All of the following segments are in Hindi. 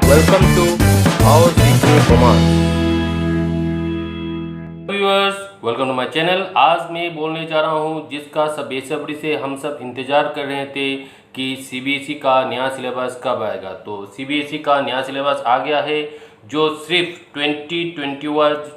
Welcome to our teaching command. Viewers, welcome to my channel. आज मैं बोलने जा रहा हूं जिसका सब बेसब्री से हम सब इंतज़ार कर रहे थे कि सीबीएसई का नया सिलेबस कब आएगा। तो सीबीएसई का नया सिलेबस आ गया है जो सिर्फ 2021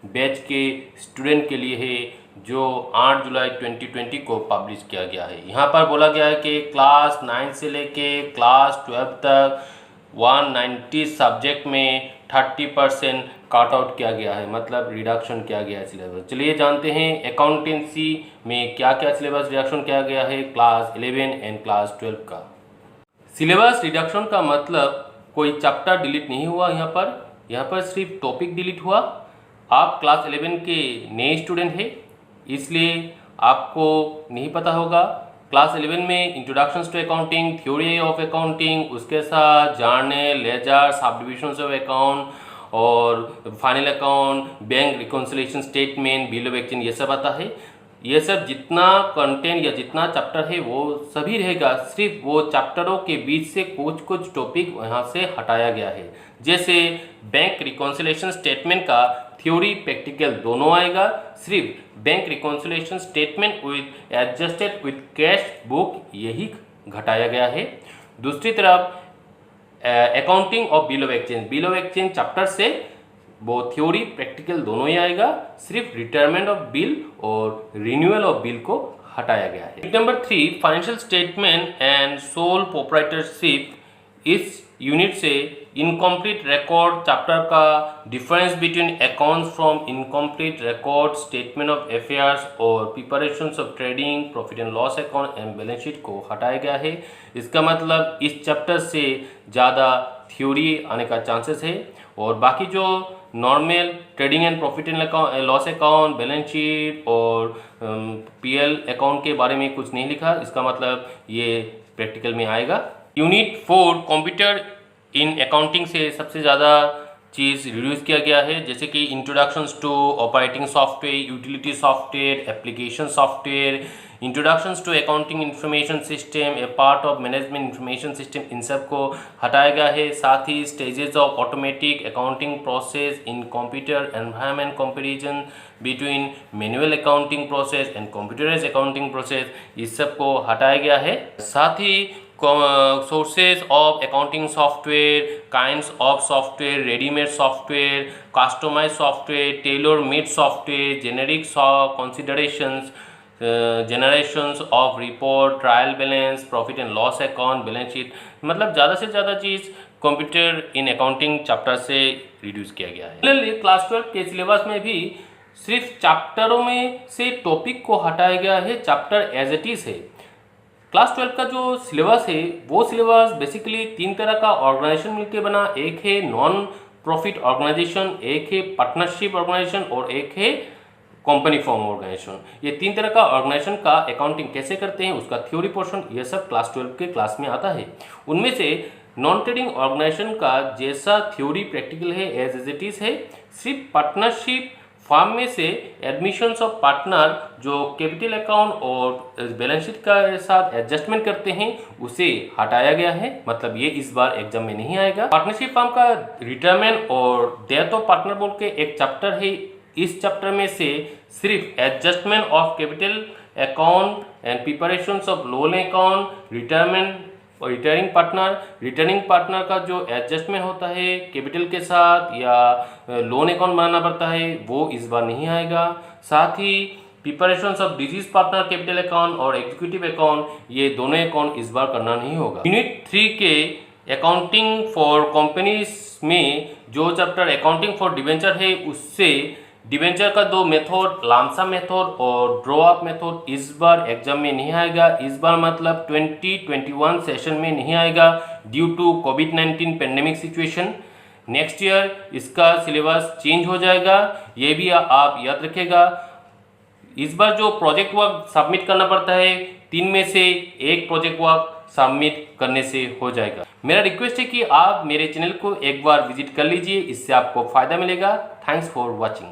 बैच के स्टूडेंट के लिए है, जो 8 जुलाई 2020 को पब्लिश किया गया है। यहाँ पर बोला गया है कि क्लास 9 से लेके क्लास 12 तक 190 सब्जेक्ट में 30% काट आउट किया गया है, मतलब रिडक्शन किया गया है सिलेबस। चलिए जानते हैं अकाउंटेंसी में क्या क्या सिलेबस रिडक्शन किया गया है क्लास 11 एंड क्लास 12 का। सिलेबस रिडक्शन का मतलब कोई चैप्टर डिलीट नहीं हुआ, यहाँ पर सिर्फ टॉपिक डिलीट हुआ। आप क्लास 11 के नए स्टूडेंट हैं, इसलिए आपको नहीं पता होगा। क्लास 11 में introductions to accounting, theory of accounting, उसके साथ journal, ledger, subdivisions of account और final account, bank reconciliation statement, bill of exchange, ये सब आता है। ये सब जितना कंटेंट या जितना चैप्टर है वो सभी रहेगा, सिर्फ वो चैप्टरों के बीच से कुछ कुछ टॉपिक यहाँ से हटाया गया है। जैसे बैंक रिकॉन्सिलिएशन स्टेटमेंट का थ्योरी प्रैक्टिकल दोनों आएगा, सिर्फ bank reconciliation statement with adjusted with cash book यही घटाया गया है। दूसरी तरफ accounting of bill of exchange chapter से वो थ्योरी प्रैक्टिकल दोनों ही आएगा, सिर्फ रिटायरमेंट ऑफ बिल और रिन्यूअल ऑफ बिल को हटाया गया है। Number 3 financial statement and sole proprietorship, इस यूनिट से इनकम्प्लीट रिकॉर्ड चैप्टर का difference between accounts from incomplete record, statement of affairs और preparations of trading, profit and loss account and balance sheet को हटाया गया है। इसका मतलब इस चैप्टर से ज़्यादा थ्योरी आने का चांसेस है और बाकी जो normal trading and profit and loss account, balance sheet और पीएल अकाउंट के बारे में कुछ नहीं लिखा, इसका मतलब ये प्रैक्टिकल में आएगा। यूनिट 4 कंप्यूटर इन अकाउंटिंग से सबसे ज़्यादा चीज़ रिड्यूस किया गया है, जैसे कि introductions to operating software, utility software, application software, introductions to accounting information system, a part of management information system, इन सब को हटाया गया है। साथ ही stages of automatic accounting process in computer environment, comparison between manual accounting process and computerised accounting process, इस सब को हटाया गया है। साथ ही sources of accounting software, kinds of software, readymade software, customise software, tailor made software, generic considerations, generations of report, trial balance, profit and loss account, balance sheet, मतलब ज़्यादा से ज़्यादा चीज़ कंप्यूटर इन अकाउंटिंग चैप्टर से रिड्यूस किया गया है। क्लास 12 के सिलेबस में भी सिर्फ चैप्टरों में से टॉपिक को हटाया गया है, चैप्टर एज इट इज़ है। क्लास 12 का जो सिलेबस है वो सिलेबस बेसिकली 3 तरह का ऑर्गेनाइजेशन मिलकर बना, एक है नॉन प्रॉफिट ऑर्गेनाइजेशन, एक है पार्टनरशिप ऑर्गेनाइजेशन और एक है कंपनी फॉर्म ऑर्गेनाइजेशन। ये 3 तरह का ऑर्गेनाइजेशन का अकाउंटिंग कैसे करते हैं, उसका थ्योरी पोर्शन, ये सब क्लास 12 के क्लास में आता है। उनमें से नॉन ट्रेडिंग ऑर्गेनाइजेशन का जैसा थ्योरी प्रैक्टिकल है एज इट इज है, सिर्फ पार्टनरशिप फॉर्म में से एडमिशंस ऑफ पार्टनर जो कैपिटल अकाउंट और बैलेंस शीट के साथ एडजस्टमेंट करते हैं उसे हटाया गया है, मतलब ये इस बार एग्जाम में नहीं आएगा। पार्टनरशिप फॉर्म का रिटायरमेंट और डेथ ऑफ पार्टनर बोल के एक चैप्टर है, इस चैप्टर में से सिर्फ adjustment of capital account and preparations of loan account, retirement और रिटर्निंग पार्टनर का जो एडजस्टमेंट होता है कैपिटल के साथ या लोन अकाउंट बनाना पड़ता है वो इस बार नहीं आएगा। साथ ही preparations of deceased partner capital account और एग्जीक्यूटिव अकाउंट, ये दोनों अकाउंट इस बार करना नहीं होगा। यूनिट 3 के अकाउंटिंग फॉर कंपनीज में जो चैप्टर अकाउंटिंग फॉर डिवेंचर है उससे डिवेंचर का 2 मेथड, लामसा मेथड और ड्रॉ अप मेथड, इस बार एग्जाम में नहीं आएगा। इस बार मतलब 2021 सेशन में नहीं आएगा ड्यू टू कोविड-19 पेंडेमिक सिचुएशन। नेक्स्ट ईयर इसका सिलेबस चेंज हो जाएगा, ये भी आप याद रखिएगा। इस बार जो प्रोजेक्ट वर्क सबमिट करना पड़ता है 3 में से 1 प्रोजेक्ट वर्क सबमिट करने से हो जाएगा। मेरा रिक्वेस्ट है कि आप मेरे चैनल को एक बार विजिट कर लीजिए, इससे आपको फ़ायदा मिलेगा। Thanks for watching.